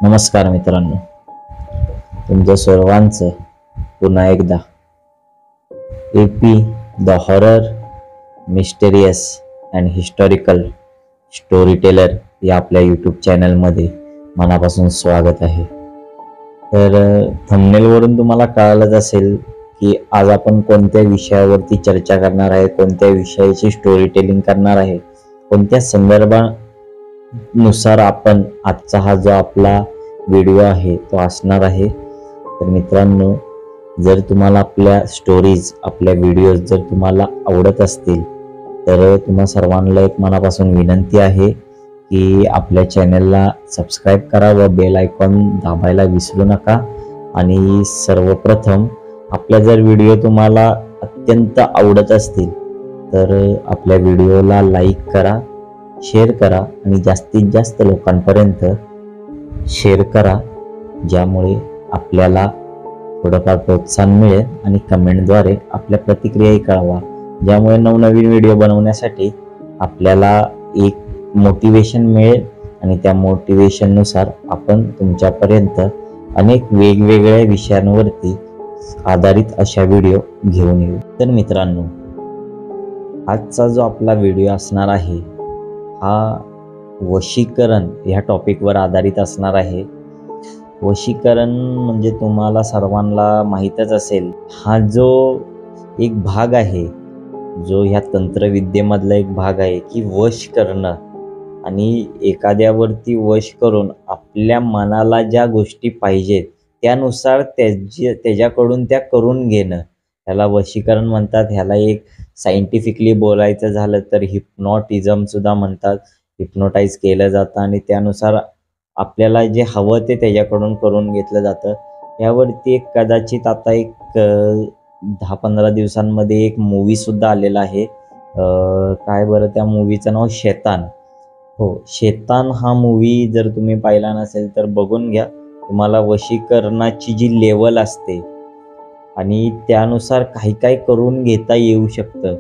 नमस्कार मित्रांनो, तुमच्या सर्वांचं पुन्हा एकदा AP the horror mysterious and historical story teller या आपल्या यूट्यूब चॅनलमध्ये मनापासून स्वागत आहे। तर थंबनेलवरून तुम्हाला कळालंच असेल की आज आपण कोणत्या विषयावरती चर्चा करणार आहे, कोणत्या विषयाची स्टोरी टेलिंग करणार आहे, कोणत्या संदर्भानुसार आपण आजचा हा जो आपला व्हिडिओ आहे तो असणार आहे। तर मित्रांनो, जर तुम्हाला आपल्या स्टोरीज, आपल्या व्हिडिओज जर तुम्हाला आवडत असतील तर तुम्हा सर्वांना एक मनापासून विनंती आहे की आपल्या चॅनलला सबस्क्राईब करा व बेल आयकॉन दाबायला विसरू नका। आणि सर्वप्रथम आपल्या जर व्हिडिओ तुम्हाला अत्यंत आवडत असतील तर आपल्या व्हिडिओला लाईक करा, शेअर करा आणि जास्तीत जास्त लोकांपर्यंत शेअर करा, ज्यामुळे आपल्याला थोडंफार प्रोत्साहन मिळेल आणि कमेंटद्वारे आपल्या प्रतिक्रियाही कळवा, ज्यामुळे नवनवीन व्हिडिओ बनवण्यासाठी आपल्याला एक मोटिवेशन मिळेल आणि त्या मोटिवेशननुसार आपण तुमच्यापर्यंत अनेक वेगवेगळ्या विषयांवरती आधारित अशा व्हिडिओ घेऊन येऊ। तर मित्रांनो, आजचा जो आपला व्हिडिओ असणार आहे हा वशीकरण या टॉपिकवर आधारित असणार आहे। वशीकरण म्हणजे तुम्हाला सर्वांना माहीतच असेल, हा जो एक भाग आहे, जो ह्या तंत्रविद्येमधला एक भाग आहे की वश करणं आणि एखाद्यावरती वश करून आपल्या मनाला ज्या गोष्टी पाहिजेत त्यानुसार त्याच्याकडून त्या करून घेणं, ह्याला वशीकरण म्हणतात। ह्याला एक सायंटिफिकली बोलायचं झालं तर हिप्नॉटिझम सुद्धा म्हणतात। हिप्नोटाईज केलं जातं आणि त्यानुसार आपल्याला जे हवं ते त्याच्याकडून करून घेतलं जातं। यावरती एक कदाचित आता एक 10-15 दिवसांमध्ये एक मूवी सुद्धा आलेला आहे। काय बरं त्या मूवीचं नाव? शैतान। हो, शैतान हा मूवी जर तुम्ही पाहिला नसेल तर बघून घ्या। तुम्हाला वशीकरणाची जी लेवल असते आणि त्यानुसार काही काही करून घेता येऊ शकतं,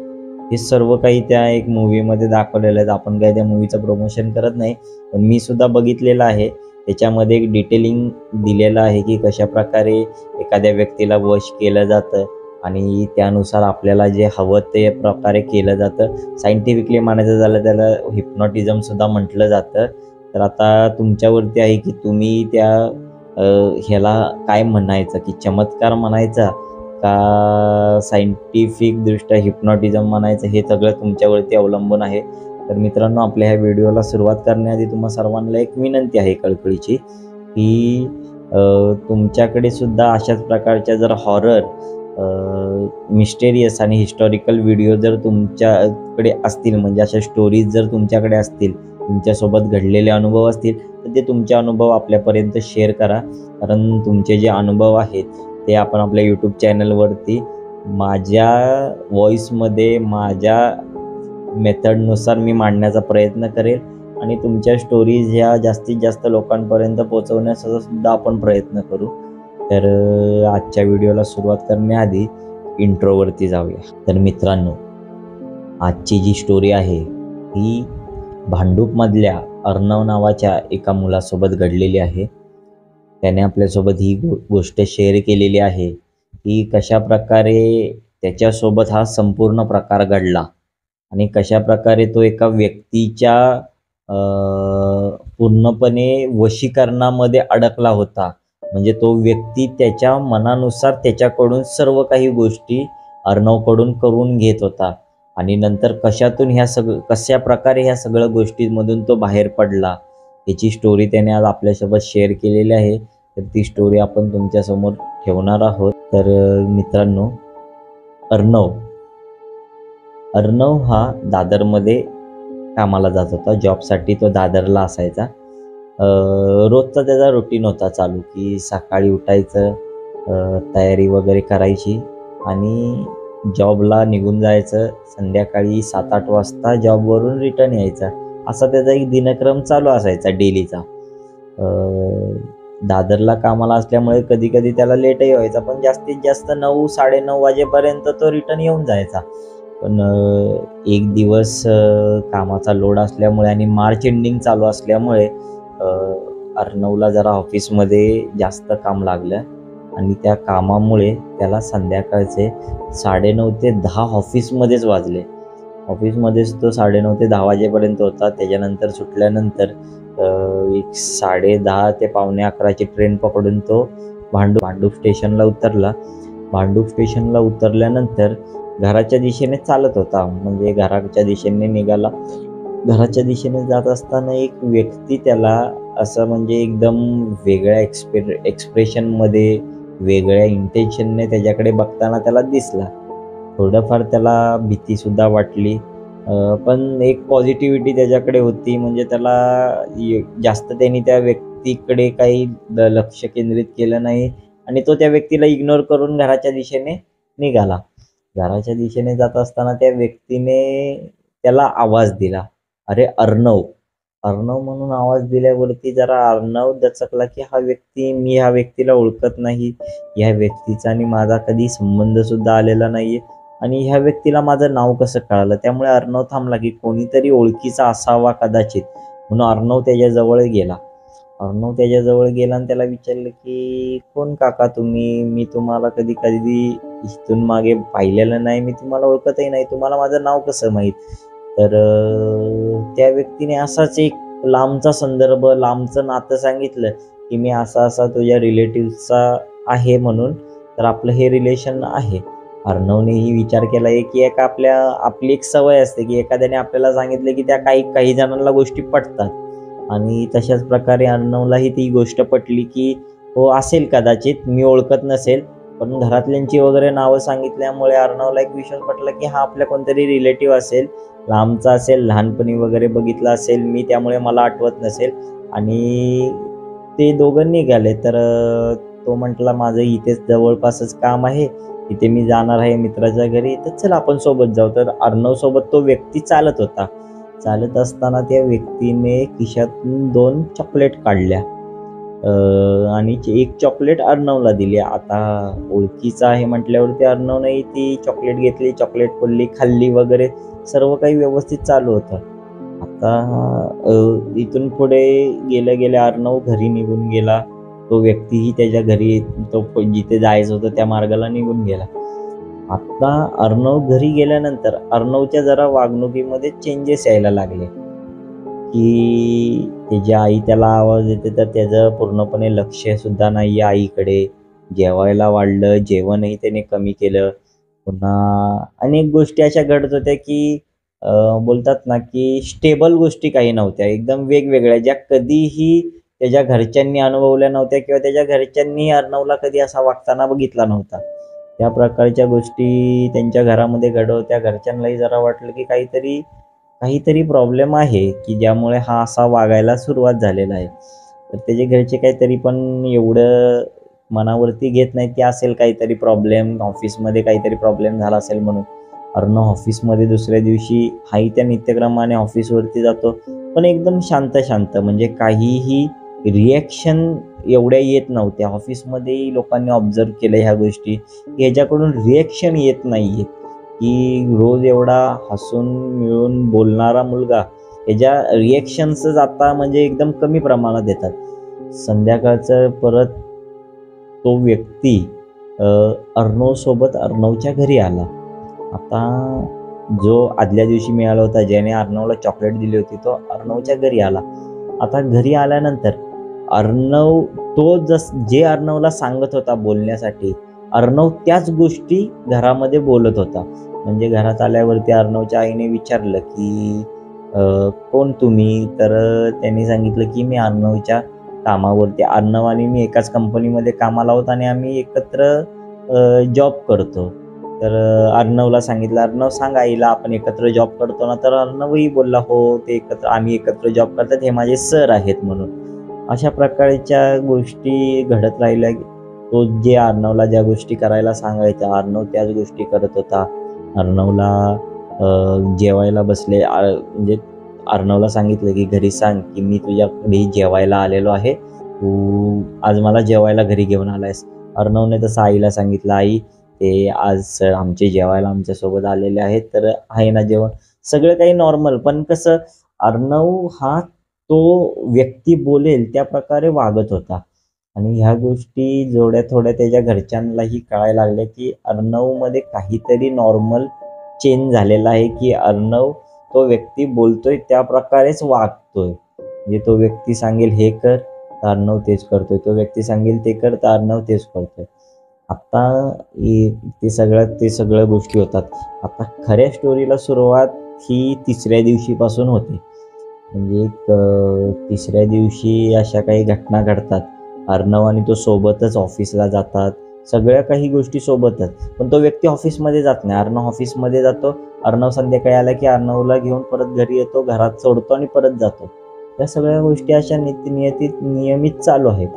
हे सर्व काही त्या एक मूवीमध्ये दाखवलेलं आहे। आपण काय त्या मूवीचं प्रमोशन करत नाही, पण मी सुद्धा बघितलेलं आहे। त्याच्यामध्ये एक डिटेलिंग दिलेलं आहे की कशा प्रकारे एखाद्या व्यक्तीला वश केलं जातं आणि त्यानुसार आपल्याला जे हवं ते प्रकारे केलं जातं। सायंटिफिकली म्हणायचं झालं त्याला हिप्नॉटिझम सुद्धा म्हटलं जातं। तर आता तुमच्यावरती आहे की तुम्ही त्या ह्याला काय म्हणायचं, की चमत्कार म्हणायचा का सायंटिफिक दृष्ट्या हिप्नॉटिझम म्हणायचं, हे सगळं तुमच्यावरती अवलंबून आहे। तर मित्रांनो, आपल्या ह्या व्हिडिओला सुरुवात करण्याआधी तुम्हा सर्वांना एक विनंती आहे कळकळीची की तुमच्याकडे सुद्धा अशाच प्रकारच्या जर हॉरर, मिस्टेरियस आणि हिस्टॉरिकल व्हिडिओ जर तुमच्याकडे असतील, म्हणजे अशा स्टोरीज जर तुमच्याकडे असतील, तुमच्यासोबत घडलेले अनुभव असतील, तर ते तुमचे अनुभव आपल्यापर्यंत शेअर करा। कारण तुमचे जे अनुभव आहेत ते आपण आपल्या यूट्यूब चॅनलवरती माझ्या व्हॉईसमध्ये, माझ्या मेथडनुसार मी मांडण्याचा प्रयत्न करेल आणि तुमच्या स्टोरीज ह्या जास्तीत जास्त लोकांपर्यंत पोहोचवण्याचा सुद्धा आपण प्रयत्न करू। तर आजच्या व्हिडिओला सुरुवात करण्याआधी इंट्रोवरती जाऊया। तर मित्रांनो, आजची जी स्टोरी आहे ही भांडूपमधल्या अर्णव नावाच्या एका मुलासोबत घडलेली आहे। त्याने आपल्यासोबत ही गोष्ट शेअर केलेली आहे की कशा प्रकारे त्याच्यासोबत हा संपूर्ण प्रकार घडला आणि कशा प्रकारे तो एका व्यक्तीच्या पूर्णपणे वशीकरणामध्ये अडकला होता। म्हणजे तो व्यक्ती त्याच्या मनानुसार त्याच्याकडून सर्व काही गोष्टी अर्णवकडून करून घेत होता आणि नंतर कशा प्रकारे ह्या सगळ्या गोष्टींमधून तो बाहेर पडला, याची स्टोरी त्याने आज आपल्यासोबत शेअर केलेली आहे। तर ती स्टोरी आपण तुमच्यासमोर ठेवणार आहोत। तर मित्रांनो, अर्णव हा दादरमध्ये कामाला जात होता। जॉबसाठी तो दादरला असायचा। रोजचा त्याचा रुटीन होता चालू की सकाळी उठायचं, तयारी वगैरे करायची आणि जॉबला निघून जायचं। संध्याकाळी 7-8 वाजता जॉबवरून रिटर्न यायचा, असा त्याचा एक दिनक्रम चालू असायचा डेलीचा। दादरला कामाला असल्यामुळे कधी कधी त्याला लेटही व्हायचा, पण जास्तीत जास्त 9-9:30 वाजेपर्यंत तो रिटर्न येऊन जायचा। पण एक दिवस कामाचा लोड असल्यामुळे आणि मार्च एंडिंग चालू असल्यामुळे अर्णवला जरा ऑफिसमध्ये जास्त काम लागलं आणि त्या कामामुळे त्याला संध्याकाळचे 9:30 ते 10 ऑफिसमध्येच वाजले. ऑफिसमध्येच तो 9:30 ते 10 वाजेपर्यंत होता. त्याच्यानंतर सुटल्यानंतर एक 10:30 ते 10:45ची ट्रेन पकडून तो भांडूप स्टेशनला उतरला. भांडूप स्टेशनला उतरल्यानंतर घराच्या दिशेने चालत होता, म्हणजे घराच्या दिशेने निघाला. घराच्या दिशेने जात असताना एक व्यक्ती त्याला असं म्हणजे एकदम वेगळ्या एक्सप्रेशनमध्ये, वेगळ्या इंटेन्शनने त्याच्याकडे बघताना त्याला दिसला. थोडंफार त्याला भीतीसुद्धा वाटली, पण एक पॉझिटिव्हिटी त्याच्याकडे होती. म्हणजे त्याला जास्त त्यांनी त्या व्यक्तीकडे काही लक्ष केंद्रित केलं नाही आणि तो त्या व्यक्तीला इग्नोर करून घराच्या दिशेने निघाला. घराच्या दिशेने जात असताना त्या व्यक्तीने त्याला आवाज दिला, अरे अर्णव. अर्णव म्हणून आवाज दिल्यावरती जरा अर्णव दचकला की मी ह्या व्यक्तीला ओळखत नाही, ह्या व्यक्तीचा आणि माझा कधी संबंध सुद्धा आलेला नाहीये आणि ह्या व्यक्तीला माझं नाव कसं कळालं. त्यामुळे अर्णव थांबला की कोणीतरी ओळखीचा असावा कदाचित, म्हणून अर्णव त्याच्याजवळ गेला. आणि त्याला विचारलं की कोण काका तुम्ही, मी तुम्हाला कधी इथून मागे पाहिलेलं नाही, मी तुम्हाला ओळखतही नाही, तुम्हाला माझं नाव कसं माहीत. तर त्या व्यक्तीने असाच एक लांबचा संदर्भ, लांबचं नातं सांगितलं की मी असा तुझ्या रिलेटिव्हचा आहे म्हणून, तर आपलं हे रिलेशन आहे. अर्णवनेही विचार केला की आपली एक सवय असते की एखाद्याने आपल्याला सांगितलं की त्या काही जणांना गोष्टी पटतात, आणि तशाच प्रकारे अर्णवलाही ती गोष्ट पटली की हो असेल कदाचित, मी ओळखत नसेल, पण घरातल्यांची वगैरे नावं सांगितल्यामुळे अर्णवला एक विश्वास पटला की हा आपल्या कोणतरी रिलेटिव्ह असेल, लांबचा असेल, लहानपणी वगैरे बघितला असेल मी, त्यामुळे मला आठवत नसेल. आणि ते दोघं निघाले. तर तो म्हटला माझं इथेच जवळपासच काम आहे, इथे मी जाणार आहे मित्राच्या घरी, तर चल आपण सोबत जाऊ. तर अर्णव सोबत तो व्यक्ती चालत होता. चालत असताना त्या व्यक्तीने खिशातून 2 चॉकलेट काढल्या आणि एक चॉकलेट अर्णवला दिली. आता ओळखीचा आहे म्हटल्यावरती अर्णवने ती चॉकलेट घेतली, चॉकलेट खोलली, खाल्ली वगैरे, सर्व काही व्यवस्थित चालू होतं. आता इथून पुढे गेल्या अर्णव घरी निघून गेला. तो व्यक्तीही त्याच्या घरी, तो जिथे जायचं होतं त्या मार्गाला निघून गेला. आता अर्णव घरी गेल्यानंतर अर्णवच्या जरा वागणुकीमध्ये चेंजेस यायला लागले की त्याची आई त्याला आवाज देते तर त्याचं पूर्णपणे लक्ष सुद्धा नाही आईकडे. जेवायला वाढलं, जेवणही त्याने कमी केलं. पुन्हा अनेक गोष्टी अशा घडत होत्या की बोलतात ना की स्टेबल गोष्टी काही नव्हत्या, एकदम वेगवेगळ्या, ज्या कधीही त्याच्या घरच्यांनी अनुभवल्या नव्हत्या किंवा त्याच्या घरच्यांनी अर्णवला कधी असा वागताना बघितला नव्हता. त्या प्रकारच्या गोष्टी त्यांच्या घरामध्ये घडत होत्या. घरच्यांनाही जरा वाटलं की काहीतरी प्रॉब्लेम आहे की ज्यामुळे हा असा वागायला सुरुवात झालेला आहे. तर त्याचे घरचे काहीतरी पण एवढं मनावरती घेत नाहीत की असेल काहीतरी प्रॉब्लेम, ऑफिसमध्ये काहीतरी प्रॉब्लेम झाला असेल म्हणून. अर्णव ऑफिसमध्ये दुसऱ्या दिवशी हाही त्या नित्यक्रमाने ऑफिसवरती जातो, पण एकदम शांत, म्हणजे काहीही रिॲक्शन एवढ्या येत नव्हत्या. ऑफिसमध्ये लोकांनी ऑब्झर्व केलं ह्या गोष्टी, ह्याच्याकडून रिॲक्शन येत नाहीये की रोज एवढा हसून मिळून बोलणारा मुलगा, ह्याच्या रिॲक्शन्सच आता म्हणजे एकदम कमी प्रमाणात येतात. संध्याकाळचं परत तो व्यक्ती अर्णवसोबत अर्णवच्या घरी आला. आता जो आदल्या दिवशी मिळाला होता, ज्याने अर्णवला चॉकलेट दिली होती, तो अर्णवच्या घरी आला. आता घरी आल्यानंतर अर्णव जे अर्णवला सांगत होता बोलण्यासाठी, अर्णव त्याच गोष्टी घरामध्ये बोलत होता. म्हणजे घरात आल्यावरती अर्णवच्या आईने विचारलं की कोण तुम्ही, तर त्यांनी सांगितलं की मी अर्णवच्या कामावरती, अर्णव आणि मी एकाच कंपनीमध्ये कामाला आहोत आणि आम्ही एकत्र जॉब करतो. तर अर्णवला सांगितलं, अर्णव सांग आईला आपण एकत्र जॉब करतो ना. तर अर्णवही बोलला हो, आम्ही एकत्र जॉब करतात, हे माझे सर आहेत म्हणून. अशा प्रकारच्या गोष्टी घडत राहिल्या. तो जे अर्णवला ज्या गोष्टी करायला सांगायच्या, अर्णव त्याच गोष्टी करत होता. अर्णवला जेवायला बसले, म्हणजे अर्णवला सांगितलं की घरी सांग की मी तुझ्या घरी जेवायला आलेलो आहे, तू आज मला जेवायला घरी घेऊन आलायस. अर्णवने तसं आईला सांगितलं, आई ते आज सर आमचे जेवायला आमच्यासोबत आलेले आहेत, तर आहे ना जेवण. सगळं काही नॉर्मल, पण कसं अर्णव हा तो व्यक्ती बोलेल त्या प्रकारे वागत होता. आणि ह्या गोष्टी जोड्या थोड्या त्याच्या घरच्यांनाही कळायला लागल्या की अर्णवमध्ये काहीतरी नॉर्मल चेंज झालेला आहे, की अर्णव तो व्यक्ती बोलतोय त्या प्रकारेच वागतोय. म्हणजे तो व्यक्ती सांगेल हे कर तर अर्णव तेच करतोय, तो व्यक्ती सांगेल ते कर तर अर्णव तेच करतोय. आता ते सगळ्या गोष्टी होतात. आता खऱ्या स्टोरीला सुरुवात ही तिसऱ्या दिवशीपासून होते. म्हणजे तिसऱ्या दिवशी अशा काही घटना घडतात. अर्णव आणि तो सोबतच ऑफिसला जातात, सगळ्या काही गोष्टी सोबतच. पण तो व्यक्ती ऑफिसमध्ये जात नाही. अर्णव ऑफिसमध्ये जातो. अर्णव संध्याकाळी आला की अर्णवला घेऊन परत घरी येतो, घरात सोडतो आणि परत जातो. या सगळ्या गोष्टी अशा नियमित चालू आहेत.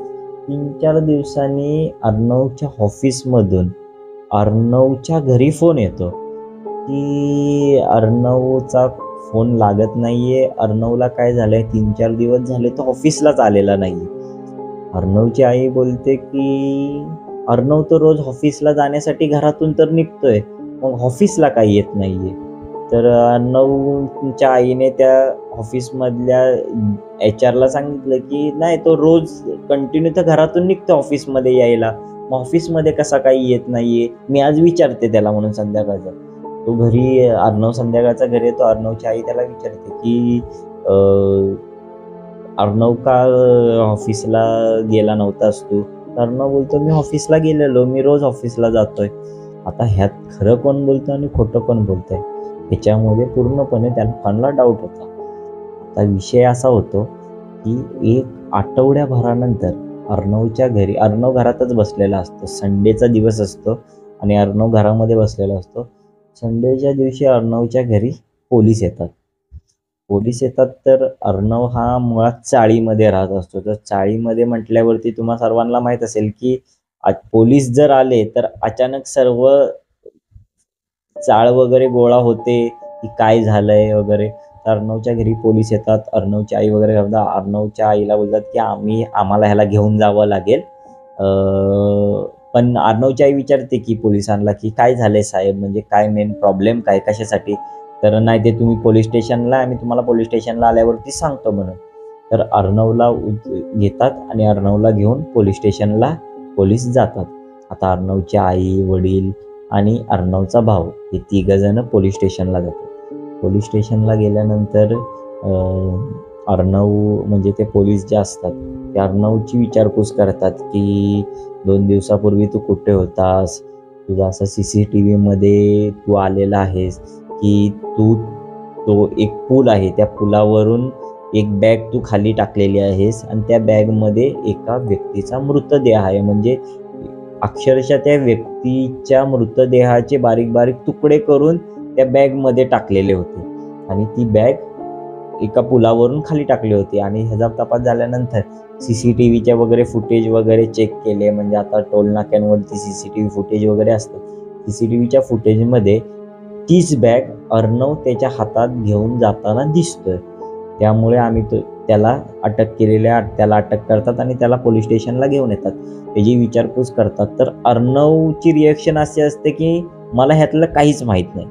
3-4 दिवसांनी अर्णवच्या ऑफिसमधून अर्णवच्या घरी फोन येतो की अर्णवचा फोन लागत नाहीये. अर्णवला काय झालंय, 3-4 दिवस झाले तो ऑफिसलाच आलेला नाहीये. अर्णवची आई बोलते की अर्णव तो रोज ऑफिसला जाण्यासाठी घरातून तर निघतोय, मग ऑफिसला काही येत नाहीये. तर अर्णवच्या आईने त्या ऑफिसमधल्या HR ला सांगितलं की नाही, तो रोज कंटिन्यू तर घरातून निघतो ऑफिसमध्ये यायला, मग ऑफिसमध्ये कसा काही येत नाहीये, मी आज विचारते त्याला म्हणून संध्याकाळचा. तो घरी अर्णव संध्याकाळचा घरी येतो. अर्णवची आई त्याला विचारते की अर्णव का ऑफिसला गेला नव्हतास तू? अर्णव बोलतो मी ऑफिसला गेलेलो, मी रोज ऑफिसला जातोय. आता ह्यात खरं कोण बोलतं आणि खोटं कोण बोलतंय ह्याच्यामध्ये पूर्णपणे त्यांना डाऊट होता. आता विषय असा होतो की 1 आठवड्याभरानंतर अर्णवच्या घरी, अर्णव घरातच बसलेला असतो, संडेचा दिवस असतो आणि अर्णव घरामध्ये बसलेला असतो. संडेच्या दिवशी अर्णवच्या घरी पोलीस येतात. तर अर्णव हा मुळात चाळीमध्ये राहत असतो. तर चाळीमध्ये म्हटल्यावरती तुम्हा सर्वांना माहीत असेल की पोलीस जर आले तर अचानक सर्व चाळ वगैरे गोळा होते की काय झालंय वगैरे. तर अर्णवच्या घरी पोलीस येतात. अर्णवची आई वगैरे करतात. अर्णवच्या आईला बोलतात की आम्हाला ह्याला घेऊन जावं लागेल. पण अर्णवची आई विचारते की पोलिसांना की काय झालंय साहेब, म्हणजे काय मेन प्रॉब्लेम काय, कशासाठी? तर नाही, ते तुम्ही पोलीस स्टेशनला, आम्ही तुम्हाला पोलीस स्टेशनला आल्यावरती सांगतो म्हणून. तर अर्णवला घेतात आणि अर्णवला घेऊन पोलीस स्टेशनला पोलीस जातात. आता अर्णवची आई, वडील आणि अर्णवचा भाऊ हे 3 जण पोलीस स्टेशनला जातात. पोलीस स्टेशनला गेल्यानंतर अर्णव म्हणजे ते पोलीस जे असतात ते अर्णवची विचारपूस करतात की 2 दिवसापूर्वी तू कुठे होतास, तुझा असं CCTV मध्ये तू आलेला आहेस की तो एक पूल आहे, त्या पुलावरून एक बॅग तू खाली टाकलेली आहेस आणि त्या बॅगमध्ये एका व्यक्तीचा मृतदेह आहे. म्हणजे अक्षरशः त्या व्यक्तीच्या मृतदेहाचे बारीक बारीक तुकडे करून त्या बॅगमध्ये टाकलेले होते आणि ती बॅग एका पुलावरून खाली टाकली होती. आणि ह्याचा तपास झाल्यानंतर CCTVच्या वगैरे फुटेज वगैरे चेक केले. म्हणजे आता टोल नाक्यांवरती CCTV फुटेज वगैरे असतं. CCTVच्या फुटेजमध्ये तीच बॅग अर्णव त्याच्या हातात घेऊन जाताना दिसतोय. त्यामुळे आम्ही त्याला अटक करतात आणि त्याला पोलीस स्टेशनला घेऊन येतात. त्याची विचारपूस करतात. तर अर्णवची रिॲक्शन अशी असते की मला ह्यातलं काहीच माहीत नाही.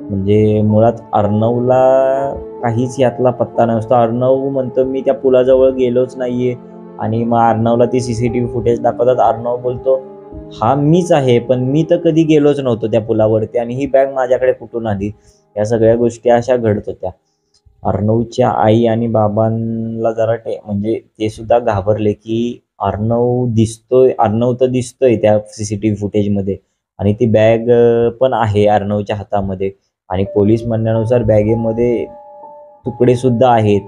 म्हणजे मुळात अर्णवला काहीच यातला पत्ता नसतो. अर्णव म्हणतो मी त्या पुलाजवळ गेलोच नाहीये. आणि मग अर्णवला ती CCTV फुटेज दाखवतात. अर्णव बोलतो हा मीच आहे, पण मी तर कधी गेलोच नव्हतो त्या पुलावरती आणि ही बॅग माझ्याकडे कुठून आली. या सगळ्या गोष्टी अशा घडत होत्या. अर्णवच्या आई आणि बाबांना जरा म्हणजे ते सुद्धा घाबरले की अर्णव तर दिसतोय त्या CCTV फुटेजमध्ये आणि ती बॅग पण आहे अर्णवच्या हातामध्ये आणि पोलीस म्हणण्यानुसार बॅगेमध्ये तुकडे सुद्धा आहेत.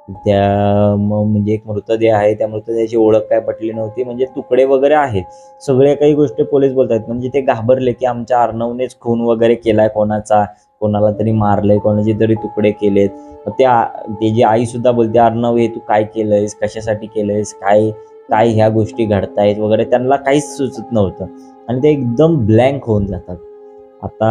म्हणजे एक मृतदेह आहे, त्या मृतदेहाची ओळख काय पटली नव्हती, म्हणजे तुकडे वगैरे आहेत. सगळ्या काही गोष्टी पोलीस बोलतात. म्हणजे ते घाबरले की आमच्या अर्णवनेच खून वगैरे केलाय कोणाचा, कोणाला तरी मारलंय, कोणाचे तरी तुकडे केलेत. त्याची आई सुद्धा बोलते अर्णव हे तू काय केलंयस, कशासाठी केलंयस, काय ह्या गोष्टी घडतायत वगैरे. त्यांना काहीच सुचत नव्हतं आणि ते एकदम ब्लँक होऊन जातात. आता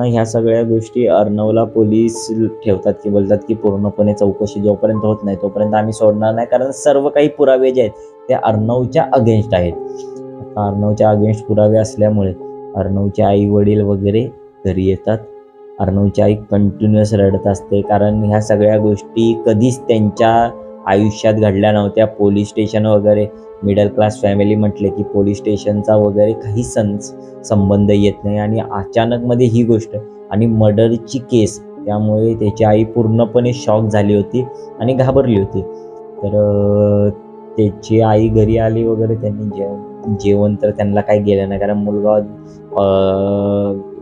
ह्या सगळ्या गोष्टी अर्णवला पोलीस ठेवतात की बोलतात की पूर्णपणे चौकशी जोपर्यंत होत नाही तोपर्यंत आम्ही सोडणार नाही, कारण सर्व काही पुरावे जे आहेत ते अर्णवच्या अगेन्स्ट आहेत. आता अर्णवच्या अगेन्स्ट पुरावे असल्यामुळे अर्णवचे आई वडील वगैरे घरी येतात. अर्णवची आई कंटिन्युअस रडत असते, कारण ह्या सगळ्या गोष्टी कधीच त्यांच्या आयुष्यात घडल्या नव्हत्या. पोलीस स्टेशन वगैरे, मिडल क्लास फॅमिली म्हटले की पोलीस स्टेशनचा वगैरे काही संबंध येत नाही. आणि अचानकमध्ये ही गोष्ट आणि मर्डरची केस, त्यामुळे त्याची आई पूर्णपणे शॉक झाली होती आणि घाबरली होती. तर त्याची आई घरी आली वगैरे, त्यांनी जेवण तर त्यांना काही गेलं नाही, कारण मुलगा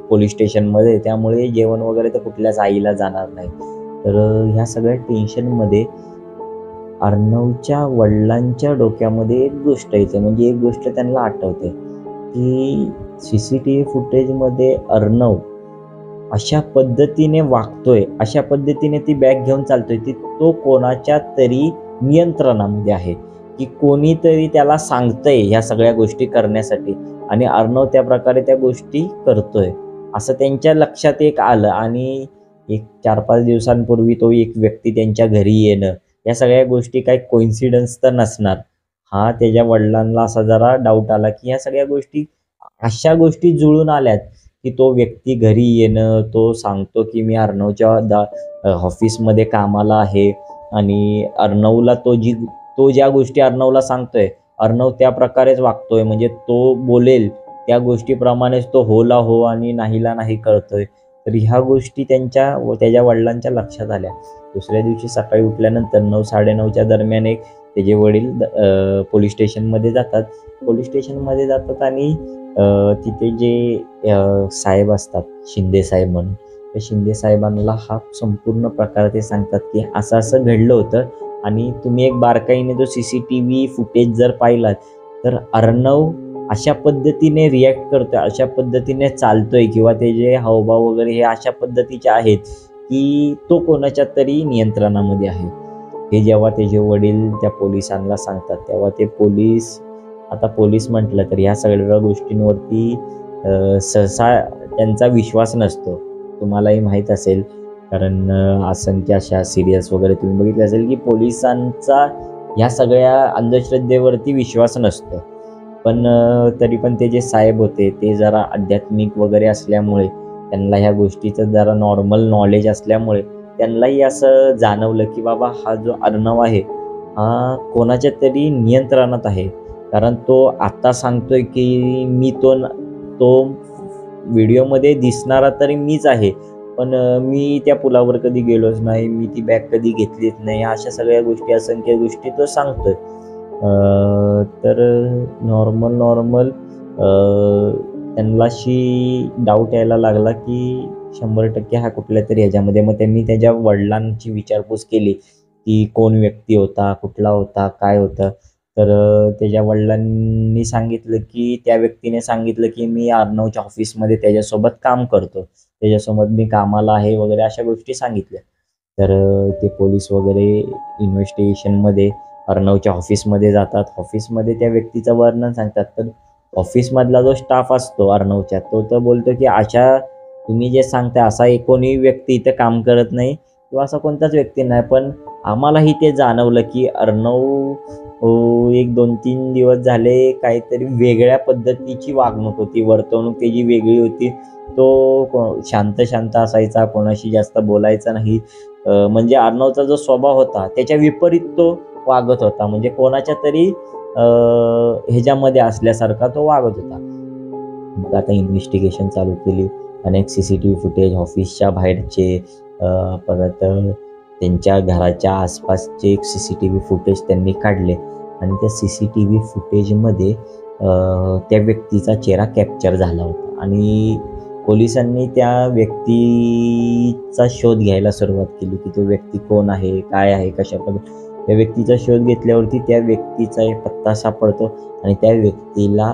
पोलीस स्टेशनमध्ये, त्यामुळे जेवण वगैरे तर कुठल्याच आईला जाणार नाही. तर ह्या सगळ्या टेन्शनमध्ये अर्णवच्या वडिलांच्या डोक्यामध्ये एक गोष्ट येते, म्हणजे एक गोष्ट त्यांना आठवते की CCTV फुटेजमध्ये अर्णव अशा पद्धतीने वागतोय, अशा पद्धतीने ती बॅग घेऊन चालतोय, ती तो कोणाच्या तरी नियंत्रणामध्ये आहे, की कोणीतरी त्याला सांगतंय ह्या सगळ्या गोष्टी करण्यासाठी आणि अर्णव त्या प्रकारे त्या गोष्टी करतोय असं त्यांच्या लक्षात एक आलं. आणि एक 4-5 दिवसांपूर्वी तो एक व्यक्ती त्यांच्या घरी येणं, या सगळ्या गोष्टी काही कोइन्सिडन्स तर नसणार. हा त्याच्या वडिलांना असा जरा डाऊट आला की ह्या सगळ्या गोष्टी अशा गोष्टी जुळून आल्यात की तो व्यक्ती घरी येणं, तो सांगतो की मी अर्णवच्या ऑफिसमध्ये कामाला आहे आणि अर्णवला तो ज्या गोष्टी अर्णवला सांगतोय, अर्णव त्या प्रकारेच वागतोय, म्हणजे तो बोलेल त्या गोष्टीप्रमाणेच तो होला हो आणि नाहीला नाही करतोय. तर ह्या गोष्टी त्याच्या वडिलांच्या लक्षात आल्या. दुसऱ्या दिवशी सकाळी उठल्यानंतर 9-9:30च्या दरम्यान त्याचे वडील पोलीस स्टेशनमध्ये जातात आणि तिथे जे साहेब असतात, शिंदे साहेब म्हणून, त्या शिंदे साहेबांना हा संपूर्ण प्रकार ते सांगतात की असं असं घडलं होतं आणि तुम्ही एक बारकाईने जो CCTV फुटेज जर पाहिलात तर अर्णव अशा पद्धतीने रिॲक्ट करतोय, अशा पद्धतीने चालतोय किंवा त्याचे हावभाव वगैरे हे अशा पद्धतीचे आहेत की तो कोणाच्या तरी नियंत्रणामध्ये आहे. हे जेव्हा त्याचे वडील त्या पोलिसांना सांगतात, तेव्हा ते पोलीस म्हटलं तर ह्या सगळ्या गोष्टींवरती सहसा त्यांचा विश्वास नसतो. तुम्हालाही माहीत असेल, कारण असंख्य अशा सिरियल्स वगैरे तुम्ही बघितले असेल की पोलिसांचा ह्या सगळ्या अंधश्रद्धेवरती विश्वास नसतो. पण तरी पण ते जे साहेब होते ते जरा आध्यात्मिक वगैरे असल्यामुळे, त्यांना ह्या गोष्टीचं जरा नॉर्मल नॉलेज असल्यामुळे त्यांनाही असं जाणवलं की बाबा हा जो अर्णव आहे हा कोणाच्या तरी नियंत्रणात आहे. कारण तो आता सांगतोय की मी तो व्हिडिओमध्ये दिसणारा तरी मीच आहे, पण मी त्या पुलावर कधी गेलोच नाही, मी ती बॅग कधी घेतलीच नाही, अशा सगळ्या गोष्टी, असंख्य गोष्टी तो सांगतोय. तर नॉर्मल त्यांना अशी डाऊट यायला लागला की 100% हा कुठल्या तरी ह्याच्यामध्ये. मग त्यांनी त्याच्या वडिलांची विचारपूस केली की कोण व्यक्ती होता, कुठला होता, काय होतं. तर त्याच्या वडिलांनी सांगितलं की त्या व्यक्तीने सांगितलं की मी अर्णवच्या ऑफिसमध्ये त्याच्यासोबत काम करतो, त्याच्यासोबत मी कामाला आहे वगैरे अशा गोष्टी सांगितल्या. तर ते पोलीस वगैरे इन्व्हेस्टिगेशनमध्ये अर्णवच्या ऑफिसमध्ये जातात. ऑफिसमध्ये त्या व्यक्तीचं वर्णन सांगतात. तर ऑफिसमधला जो स्टाफ असतो अर्णवच्या, तो तर बोलतो की अशा तुम्ही जे सांगता असा कोणी व्यक्ती इथं काम करत नाही किंवा असा कोणताच व्यक्ती नाही. पण आम्हालाही ते जाणवलं की अर्णव 1-2-3 दिवस झाले काहीतरी वेगळ्या पद्धतीची वागणूक होती, वर्तवणूक त्याची वेगळी होती. तो शांत असायचा, कोणाशी जास्त बोलायचा नाही. म्हणजे अर्णवचा जो स्वभाव होता त्याच्या विपरीत तो वागत होता, म्हणजे कोणाच्या तरी ह्याच्यामध्ये असल्यासारखा तो वागत होता. मग आता इन्व्हेस्टिगेशन चालू केली. अनेक CCTV फुटेज, ऑफिसच्या बाहेरचे, परत त्यांच्या घराच्या आसपासचे CCTV फुटेज त्यांनी काढले आणि त्या CCTV फुटेजमध्ये त्या व्यक्तीचा चेहरा कॅप्चर झाला होता आणि पोलिसांनी त्या व्यक्तीचा शोध घ्यायला सुरुवात केली की तो व्यक्ती कोण आहे, काय आहे, कशा पद्धतीने. त्या व्यक्तीचा शोध घेतल्यावरती त्या व्यक्तीचा एक पत्ता सापडतो आणि त्या व्यक्तीला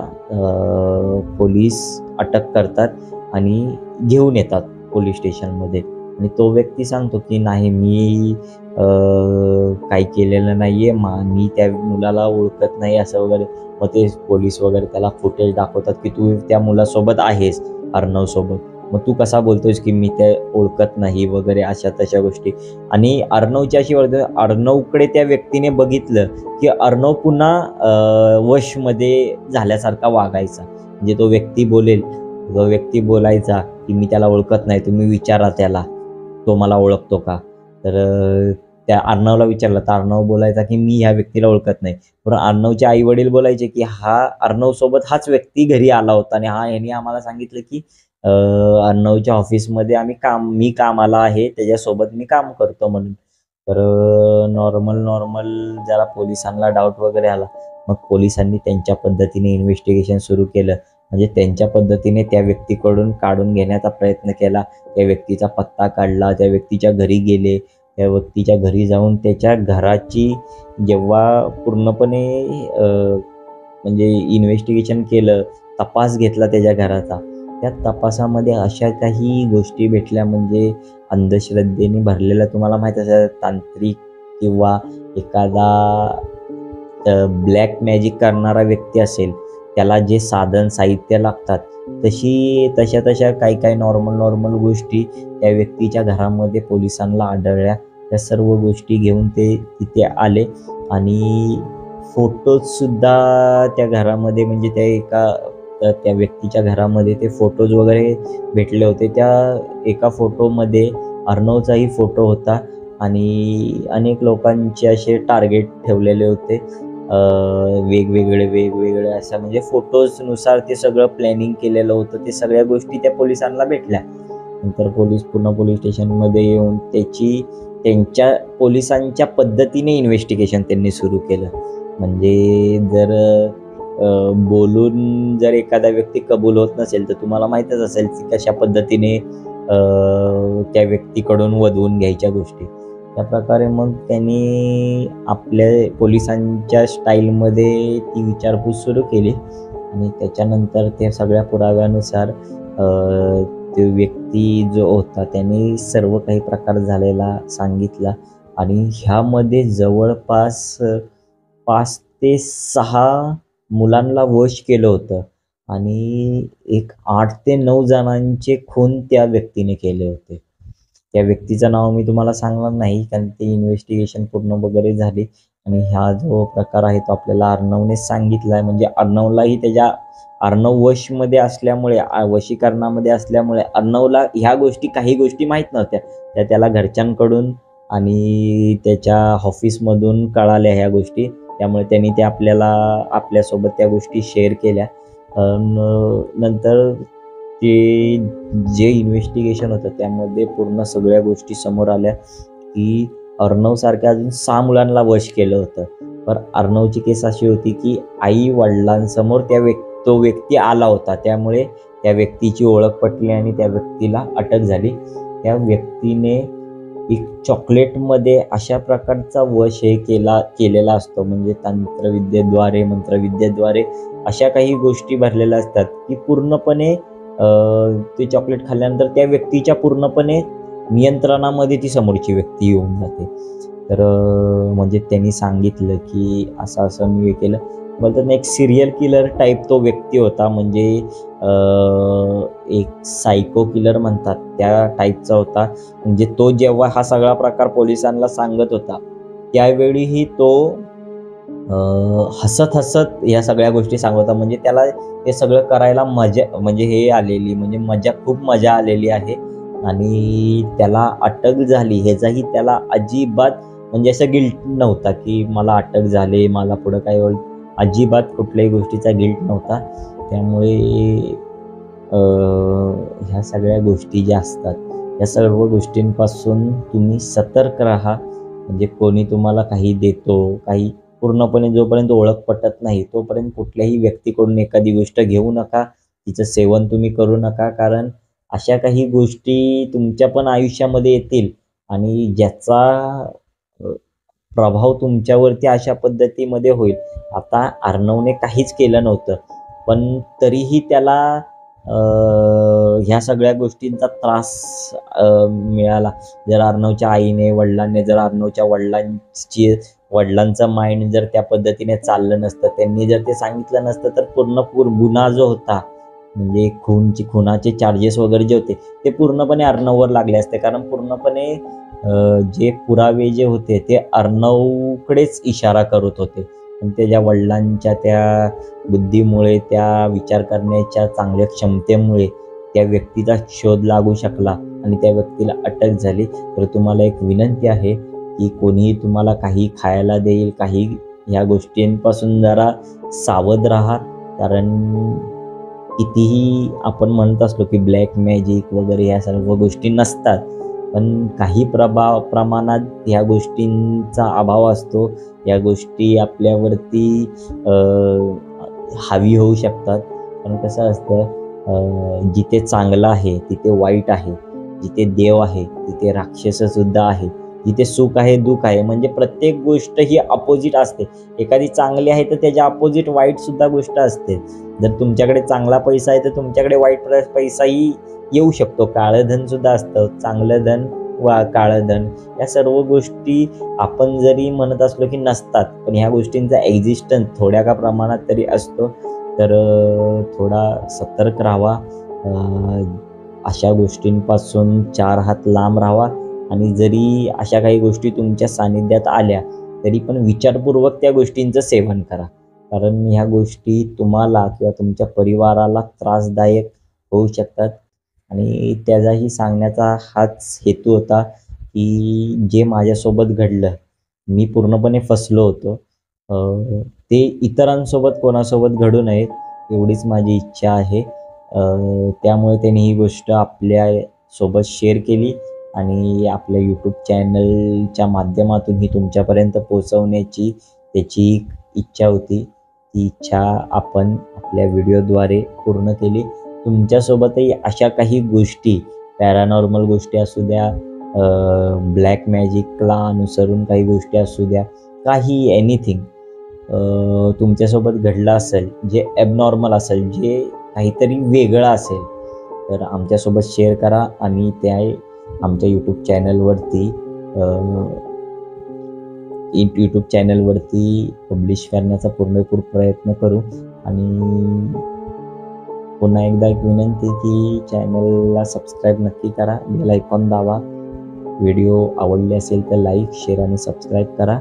पोलीस अटक करतात आणि घेऊन येतात पोलीस स्टेशनमध्ये. आणि तो व्यक्ती सांगतो की नाही, मी काही केलेलं नाही आहे, मी त्या मुलाला ओळखत नाही असं वगैरे. मग ते पोलीस वगैरे त्याला फुटेज दाखवतात की तू त्या मुलासोबत आहेस, अर्णवसोबत, मग तू कसा बोलतोयस की मी ते ओळखत नाही वगैरे, अशा तशा गोष्टी. आणि अर्णवची अशी अर्णवकडे त्या व्यक्तीने बघितलं की अर्णव पुन्हा वशमध्ये झाल्यासारखा वागायचा. म्हणजे तो व्यक्ती बोलायचा की मी त्याला ओळखत नाही, तुम्ही विचारा त्याला, तो मला ओळखतो का. तर त्या अर्णवला विचारलं तर अर्णव बोलायचा की मी ह्या व्यक्तीला ओळखत नाही. पण अर्णवचे आई वडील बोलायचे की हा अर्णव सोबत हाच व्यक्ती घरी आला होता आणि यांनी आम्हाला सांगितलं की अर्णवच्या ऑफिसमध्ये मी कामाला आहे, त्याच्यासोबत मी काम करतो म्हणून. तर नॉर्मल जरा पोलिसांना डाऊट वगैरे आला. मग पोलिसांनी त्यांच्या पद्धतीने इन्व्हेस्टिगेशन सुरू केलं. म्हणजे त्यांच्या पद्धतीने त्या व्यक्तीकडून काढून घेण्याचा प्रयत्न केला. त्या व्यक्तीचा पत्ता काढला, त्या व्यक्तीच्या घरी गेले. त्या व्यक्तीच्या घरी जाऊन त्याच्या घराची जेव्हा पूर्णपणे म्हणजे इन्व्हेस्टिगेशन केलं, तपास घेतला त्याच्या घराचा, त्या तपासामध्ये अशा काही गोष्टी भेटल्या म्हणजे अंधश्रद्धेने भरलेला, तुम्हाला माहीत असेल तांत्रिक किंवा एखादा ब्लॅक मॅजिक करणारा व्यक्ती असेल, त्याला जे साधन साहित्य लागतात तशा काही नॉर्मल गोष्टी त्या व्यक्तीच्या घरामध्ये पोलिसांना आढळल्या. त्या सर्व गोष्टी घेऊन ते तिथे आले आणि फोटोजसुद्धा त्या घरामध्ये म्हणजे त्या व्यक्तीच्या घरामध्ये ते फोटोज वगैरे भेटले होते. त्या एका फोटोमध्ये अर्णवचाही फोटो होता आणि अनेक लोकांचे असे टार्गेट ठेवलेले होते, वेगवेगळे अशा म्हणजे फोटोजनुसार ते सगळं प्लॅनिंग केलेलं होतं. ते सगळ्या गोष्टी त्या पोलिसांना भेटल्या. नंतर पूर्ण पोलीस स्टेशनमध्ये येऊन त्यांच्या पोलिसांच्या पद्धतीने इन्व्हेस्टिगेशन त्यांनी सुरू केलं. म्हणजे जर बोलून जर एखादा व्यक्ती कबूल होत नसेल तर तुम्हाला माहीतच असेल की कशा पद्धतीने त्या व्यक्तीकडून वधवून घ्यायच्या गोष्टी. त्या प्रकारे मग त्यांनी आपल्या पोलिसांच्या स्टाईलमध्ये ती विचारपूस सुरू केली आणि त्याच्यानंतर त्या सगळ्या पुराव्यानुसार तो व्यक्ती जो होता त्याने सर्व काही प्रकार झालेला सांगितला आणि ह्यामध्ये जवळपास 5 ते 6 मुलांना वश केलं होतं आणि 8 ते 9 जणांचे खून त्या व्यक्तीने केले होते. त्या व्यक्तीचं नाव मी तुम्हाला सांगणार नाही कारण ते इन्व्हेस्टिगेशन पूर्ण वगैरे झाली आणि हा जो प्रकार आहे तो आपल्याला अर्णवने सांगितला आहे. म्हणजे अर्णवलाही अर्णव वशमध्ये असल्यामुळे, वशीकरणामध्ये असल्यामुळे अर्णवला काही गोष्टी माहीत नव्हत्या. त्याला घरच्यांकडून आणि त्याच्या ऑफिसमधून कळाल्या ह्या गोष्टी. त्यामुळे त्यांनी ते आपल्यासोबत त्या गोष्टी शेअर केल्या. नंतर ते जे इन्व्हेस्टिगेशन होतं त्यामध्ये पूर्ण सगळ्या गोष्टी समोर आल्या की अर्णवसारख्या अजून 6 मुलांना वश केलं होतं. पण अर्णवची केस अशी होती की आई वडिलांसमोर तो व्यक्ती आला होता, त्यामुळे त्या व्यक्तीची ओळख पटली आणि त्या व्यक्तीला अटक झाली. त्या व्यक्तीने एक चॉकलेटमध्ये अशा प्रकारचा वश केलेला असतो, म्हणजे मंत्रविद्येद्वारे अशा काही गोष्टी भरलेल्या असतात की पूर्णपणे ते चॉकलेट खाल्ल्यानंतर त्या व्यक्तीच्या पूर्णपणे नियंत्रणामध्ये ती समोरची व्यक्ती येऊन जाते. तर म्हणजे त्यांनी सांगितलं की असं मी केलं. बोलतात एक सिरियल किलर टाईप तो व्यक्ती होता, म्हणजे एक सायको किलर म्हणतात त्या टाईपचा होता. म्हणजे तो जेव्हा हा सगळा प्रकार पोलिसांना सांगत होता त्यावेळीही तो हसत या सगळ्या गोष्टी सांगत होता. म्हणजे त्याला हे सगळं करायला खूप मजा आलेली आहे आणि त्याला अटक झाली ह्याचाही त्याला अजिबात म्हणजे असं गिल्ट नव्हता की मला अटक झाले, मला पुढं काय होईल, अजिबात कुठल्याही गोष्टीचा गिल्ट नव्हता. त्यामुळे ह्या सगळ्या गोष्टी ज्या असतात या सर्व गोष्टींपासून तुम्ही सतर्क राहा. म्हणजे कोणी तुम्हाला काही देतो, काही पूर्णपणे जोपर्यंत ओळख पटत नाही तोपर्यंत कुठल्याही व्यक्तीकडून एखादी गोष्ट घेऊ नका, तिचं सेवन तुम्ही करू नका. कारण अशा काही गोष्टी तुमच्या पण आयुष्यामध्ये येतील आणि ज्याचा प्रभाव तुमच्यावरती अशा पद्धतीमध्ये होईल. आता अर्णवने काहीच केलं नव्हतं पण तरीही त्याला ह्या सगळ्या गोष्टींचा त्रास मिळाला. जर अर्णवच्या आईने जर अर्णवच्या वडिलांचं माइंड जर त्या पद्धतीने चाललं नसतं, त्यांनी जर ते सांगितलं नसतं तर पूर्ण गुन्हा जो होता म्हणजे खुनाचे चार्जेस वगैरे जे होते ते पूर्णपणे अर्णववर लागले असते. कारण पूर्णपणे जे पुरावे जे होते ते अर्णवकडेच इशारा करत होते. पण त्याच्या वडिलांच्या त्या बुद्धीमुळे, त्या विचार करण्याच्या चांगल्या क्षमतेमुळे त्या व्यक्तीचा शोध लागू शकला आणि त्या व्यक्तीला अटक झाली. तर तुम्हाला एक विनंती आहे की कोणीही तुम्हाला काही खायला देईल, काही ह्या गोष्टींपासून जरा सावध राहा. कारण कितीही आपण म्हणत असलो की ब्लॅक मॅजिक वगैरे या सर्व गोष्टी नसतात, पण काही प्रमाणात ह्या गोष्टींचा अभाव असतो. या गोष्टी आपल्यावरती हावी होऊ शकतात. पण कसं असतं, जिथे चांगलं आहे तिथे वाईट आहे, जिथे देव आहे तिथे राक्षस सुद्धा आहे, जिथे सुख आहे दुःख आहे. म्हणजे प्रत्येक गोष्ट ही अपोजिट असते. एखादी चांगली आहे तर त्याच्या अपोजिट वाईट सुद्धा गोष्ट असते. जर तुमच्याकडे चांगला पैसा आहे तर तुमच्याकडे वाईट पैसाही येऊ शकतो. काळं धन सुद्धा असतं, चांगलं धन वा काळं धन. या सर्व गोष्टी आपण जरी म्हणत असलो की नसतात, पण ह्या गोष्टींचा एक्झिस्टन्स थोड्या का प्रमाणात तरी असतो. तर थोडा सतर्क राहावा, अशा गोष्टींपासून 4 हात लांब राहावा. आणि जरी अशा काही गोष्टी तुमच्या सानिध्यात आल्या तरी पण विचारपूर्वक त्या गोष्टींचं सेवन करा. कारण ह्या गोष्टी तुम्हाला किंवा तुमच्या परिवाराला त्रासदायक होऊ शकतात. आणि त्याचाही सांगण्याचा हाच हेतू होता की जे माझ्यासोबत घडलं, मी पूर्णपणे फसलो होतो, ते इतरांसोबत कोणासोबत घडू नयेत एवढीच माझी इच्छा आहे. त्यामुळे त्यांनी ही गोष्ट आपल्यासोबत शेअर केली आणि आपल्या यूट्यूब चॅनलच्या माध्यमातून ही तुमच्यापर्यंत पोहोचवण्याची त्याची इच्छा होती. ती इच्छा आपण आपल्या व्हिडिओद्वारे पूर्ण केली. तुमच्यासोबतही अशा काही गोष्टी, पॅरानॉर्मल गोष्टी असू द्या, ब्लॅक मॅजिकला अनुसरून काही गोष्टी असू द्या, काही एनिथिंग तुमच्यासोबत घडलं असेल, जे ॲबनॉर्मल असेल, जे काहीतरी वेगळं असेल, तर आमच्यासोबत शेअर करा आणि त्या आमच्या यूट्यूब चॅनलवरती पब्लिश करण्याचा पूर्णपूर प्रयत्न करू. आणि पुन्हा एकदा एक विनंती की चॅनलला सबस्क्राईब नक्की करा, बेल आयकॉन दाबा. व्हिडिओ आवडले असेल तर लाईक, शेअर आणि सबस्क्राईब करा.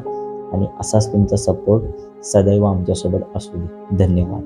आणि असाच तुमचा सपोर्ट सदैव आमच्यासोबत असू दे. धन्यवाद.